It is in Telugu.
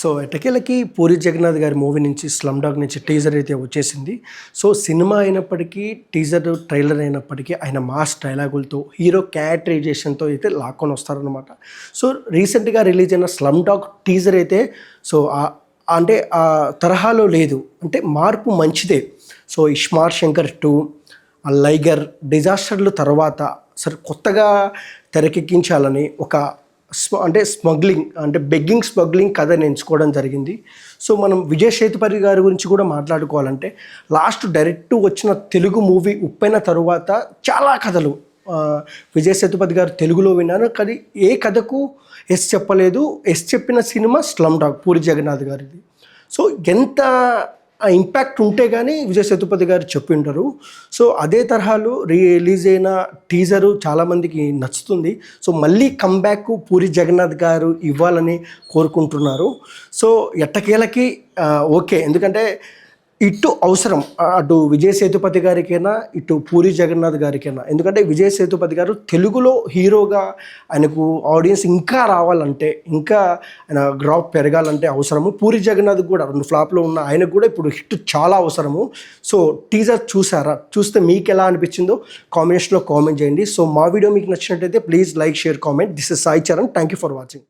సో ఎట్టకేలకి పూరి జగన్నాథ్ గారి మూవీ నుంచి 'స్లమ్ డాగ్' నుంచి టీజర్ అయితే వచ్చేసింది. సో సినిమా అయినప్పటికీ, టీజర్ ట్రైలర్ అయినప్పటికీ ఆయన మాస్ డైలాగులతో, హీరో క్యారెక్టరైజేషన్‌తో అయితే లాక్కొని వస్తారనమాట. సో రీసెంట్‌గా రిలీజ్ అయిన 'స్లమ్ డాగ్' టీజర్ అయితే సో అంటే ఆ తరహాలో లేదు. అంటే మార్పు మంచిదే. సో 'ఇస్మార్ట్ శంకర్ 2', 'లైగర్' డిజాస్టర్ల తర్వాత సరే కొత్తగా తెరకెక్కించాలని ఒక అంటే స్మగ్లింగ్ అంటే బెగ్గింగ్ స్మగ్లింగ్ కథని ఎంచుకోవడం జరిగింది. సో మనం విజయ్ సేతుపతి గారి గురించి కూడా మాట్లాడుకోవాలంటే లాస్ట్ డైరెక్ట్ వచ్చిన తెలుగు మూవీ 'ఉప్పెన' తరువాత చాలా కథలు విజయ్ సేతుపతి గారు తెలుగులో విన్నాను. కానీ ఏ కథకు ఎస్ చెప్పలేదు. ఎస్ చెప్పిన సినిమా 'స్లమ్ డాగ్' పూరి జగన్నాథ్ గారిది. సో ఎంత ఇంపాక్ట్ ఉంటే కానీ విజయ్ సేతుపతి గారు చెప్పి ఉంటారు. సో అదే తరహాలో రిలీజ్ అయిన టీజరు చాలామందికి నచ్చుతుంది. సో మళ్ళీ కమ్బ్యాక్ పూరి జగన్నాథ్ గారు ఇవ్వాలని కోరుకుంటున్నారు. సో ఎట్టకేలకి ఓకే. ఎందుకంటే ఇటు అవసరం అటు విజయ్ సేతుపతి గారికైనా, ఇటు పూరి జగన్నాథ్ గారికైనా. ఎందుకంటే విజయ్ సేతుపతి గారు తెలుగులో హీరోగా ఆయనకు ఆడియన్స్ ఇంకా రావాలంటే, ఇంకా ఆయన గ్రాఫ్ పెరగాలంటే అవసరము. పూరి జగన్నాథ్ కూడా 2 ఫ్లాప్లో ఉన్న ఆయనకు కూడా ఇప్పుడు హిట్ చాలా అవసరము. సో టీజర్ చూసారా? చూస్తే మీకు ఎలా అనిపించిందో కామెంట్స్లో కామెంట్ చేయండి. సో మా వీడియో మీకు నచ్చినట్టయితే please like, share, comment. This is Sai Charan. Thank you for watching.